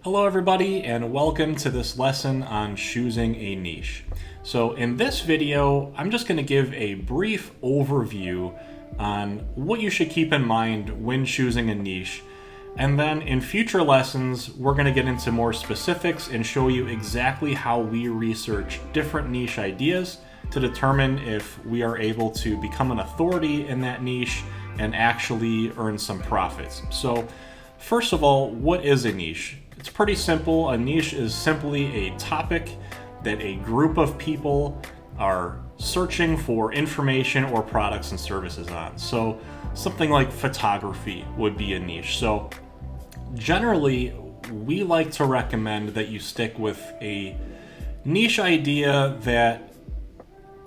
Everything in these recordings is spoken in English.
Hello everybody and welcome to this lesson on choosing a niche. So in this video, I'm just going to give a brief overview on what you should keep in mind when choosing a niche. And then in future lessons, we're going to get into more specifics and show you exactly how we research different niche ideas to determine if we are able to become an authority in that niche and actually earn some profits. So first of all, what is a niche? It's pretty simple. A niche is simply a topic that a group of people are searching for information or products and services on. So something like photography would be a niche. So generally, we like to recommend that you stick with a niche idea that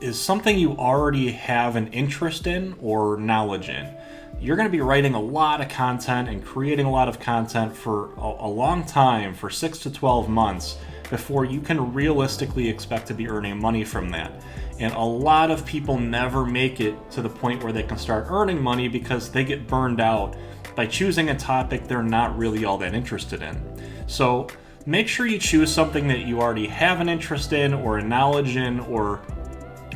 is something you already have an interest in or knowledge in. You're going to be writing a lot of content and creating a lot of content for a long time, for 6 to 12 months, before you can realistically expect to be earning money from that. And a lot of people never make it to the point where they can start earning money because they get burned out by choosing a topic they're not really all that interested in. So make sure you choose something that you already have an interest in or a knowledge in or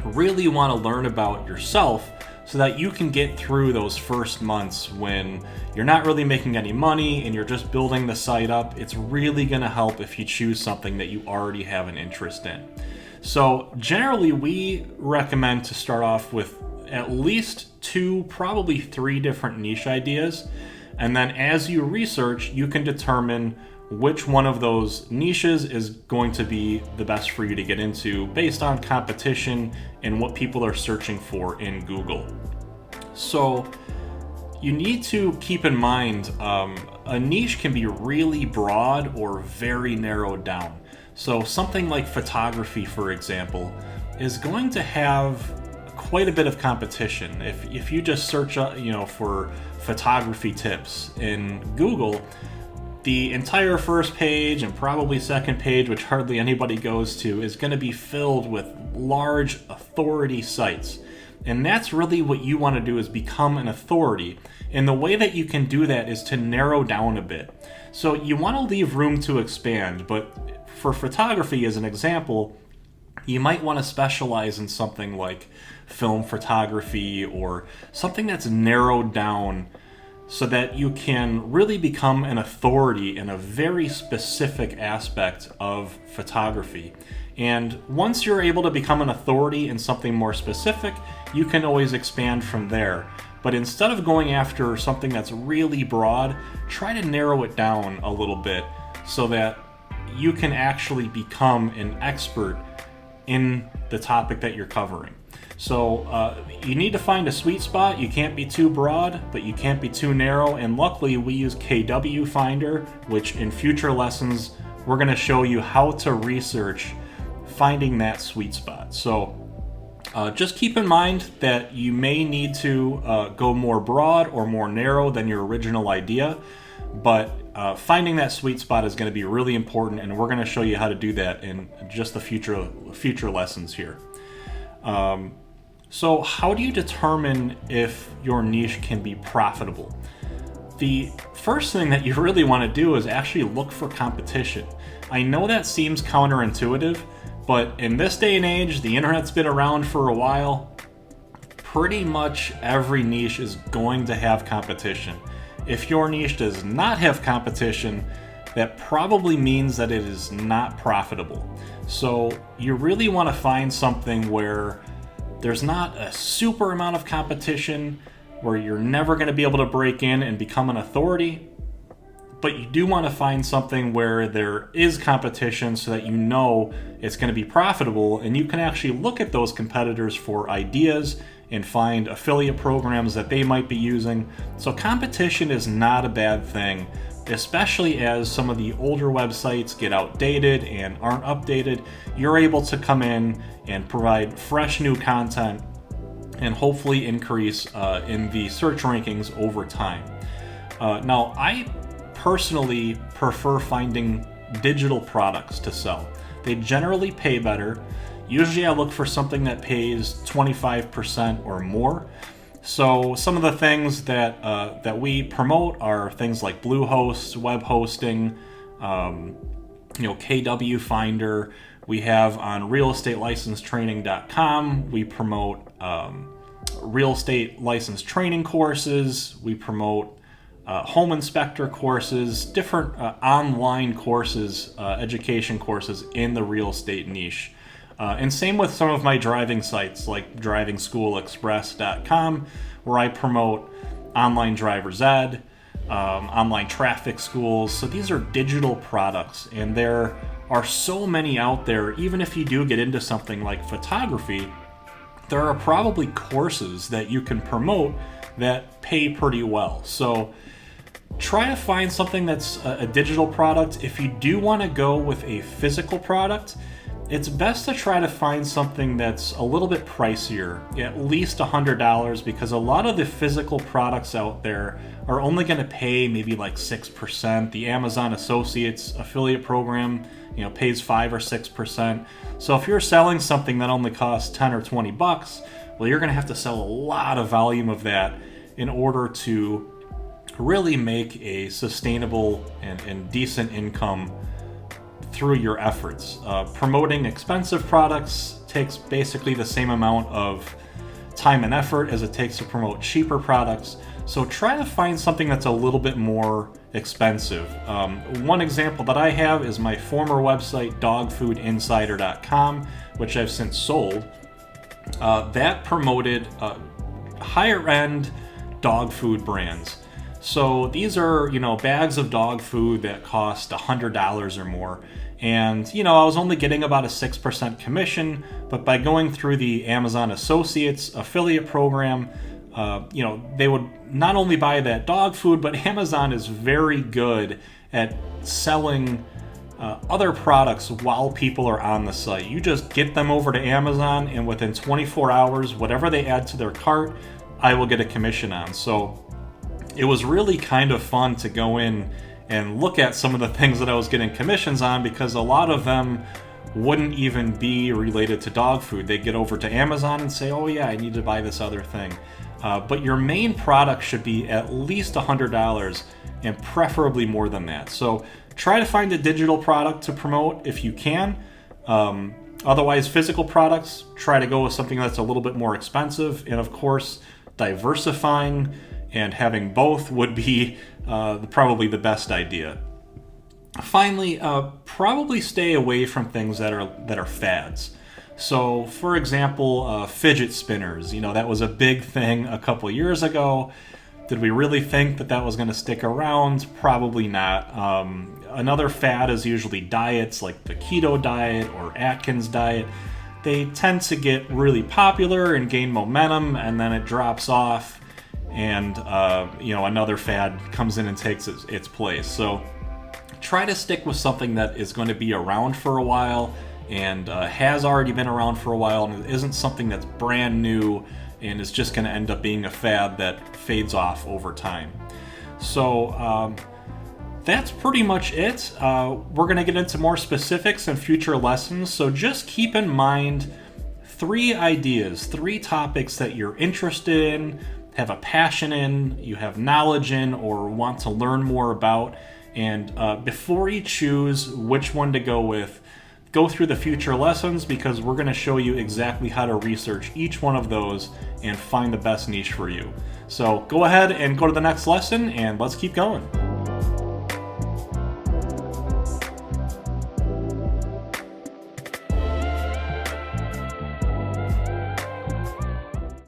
really want to learn about yourself, so that you can get through those first months when you're not really making any money and you're just building the site up. It's really going to help if you choose something that you already have an interest in. So generally, we recommend to start off with at least 2, probably 3 different niche ideas. And then as you research, you can determine which one of those niches is going to be the best for you to get into based on competition and what people are searching for in Google. So you need to keep in mind a niche can be really broad or very narrowed down. So something like photography, for example, is going to have quite a bit of competition. If you just search for photography tips in Google, the entire first page and probably second page, which hardly anybody goes to, is going to be filled with large authority sites. And that's really what you want to do, is become an authority. And the way that you can do that is to narrow down a bit. So you want to leave room to expand, but for photography as an example, you might want to specialize in something like film photography or something that's narrowed down so that you can really become an authority in a very specific aspect of photography. And once you're able to become an authority in something more specific, you can always expand from there. But instead of going after something that's really broad, try to narrow it down a little bit so that you can actually become an expert in the topic that you're covering. So you need to find a sweet spot. You can't be too broad, but you can't be too narrow. And luckily, we use KW Finder, which in future lessons, we're going to show you how to research finding that sweet spot. So just keep in mind that you may need to go more broad or more narrow than your original idea, but finding that sweet spot is going to be really important, and we're going to show you how to do that in just the future lessons here. So how do you determine if your niche can be profitable? The first thing that you really want to do is actually look for competition. I know that seems counterintuitive, but in this day and age, the internet's been around for a while. Pretty much every niche is going to have competition. If your niche does not have competition, that probably means that it is not profitable. So you really want to find something where there's not a super amount of competition, where you're never going to be able to break in and become an authority, but you do want to find something where there is competition so that you know it's going to be profitable, and you can actually look at those competitors for ideas and find affiliate programs that they might be using. So competition is not a bad thing, especially as some of the older websites get outdated and aren't updated. You're able to come in and provide fresh new content and hopefully increase in the search rankings over time. Now, I personally prefer finding digital products to sell. They generally pay better. Usually I look for something that pays 25% or more. So some of the things that we promote are things like Bluehost, web hosting, KW Finder. We have on realestateLicenseTraining.com. We promote real estate license training courses. We promote home inspector courses, different online courses, education courses in the real estate niche. And same with some of my driving sites like DrivingSchoolExpress.com, where I promote online driver's ed, online traffic schools. So these are digital products, and there are so many out there. Even if you do get into something like photography, there are probably courses that you can promote that pay pretty well. So try to find something that's a digital product. If you do want to go with a physical product, it's best to try to find something that's a little bit pricier, at least $100, because a lot of the physical products out there are only going to pay maybe like 6%. The Amazon Associates affiliate program, pays 5 or 6%. So if you're selling something that only costs 10 or 20 bucks, well, you're going to have to sell a lot of volume of that in order to really make a sustainable and decent income through your efforts. Promoting expensive products takes basically the same amount of time and effort as it takes to promote cheaper products. So try to find something that's a little bit more expensive. One example that I have is my former website, dogfoodinsider.com, which I've since sold. That promoted higher end dog food brands. So these are, bags of dog food that cost $100 or more. And, I was only getting about a 6% commission, but by going through the Amazon Associates affiliate program, they would not only buy that dog food, but Amazon is very good at selling other products while people are on the site. You just get them over to Amazon, and within 24 hours, whatever they add to their cart, I will get a commission on. So it was really kind of fun to go in and look at some of the things that I was getting commissions on, because a lot of them wouldn't even be related to dog food. They get over to Amazon and say, oh yeah, I need to buy this other thing. But your main product should be at least $100 and preferably more than that. So try to find a digital product to promote if you can. Otherwise, physical products, try to go with something that's a little bit more expensive. And of course, diversifying and having both would be probably the best idea. Finally, probably stay away from things that are fads. So, for example, fidget spinners. That was a big thing a couple years ago. Did we really think that was going to stick around? Probably not. Another fad is usually diets, like the keto diet or Atkins diet. They tend to get really popular and gain momentum, and then it drops off, and another fad comes in and takes its place. So try to stick with something that is going to be around for a while and has already been around for a while, and it isn't something that's brand new and is just going to end up being a fad that fades off over time. So that's pretty much it. We're going to get into more specifics in future lessons, so just keep in mind 3 ideas, 3 topics that you're interested in, have a passion in, you have knowledge in, or want to learn more about. And before you choose which one to go with, go through the future lessons, because we're going to show you exactly how to research each one of those and find the best niche for you. So go ahead and go to the next lesson, and let's keep going.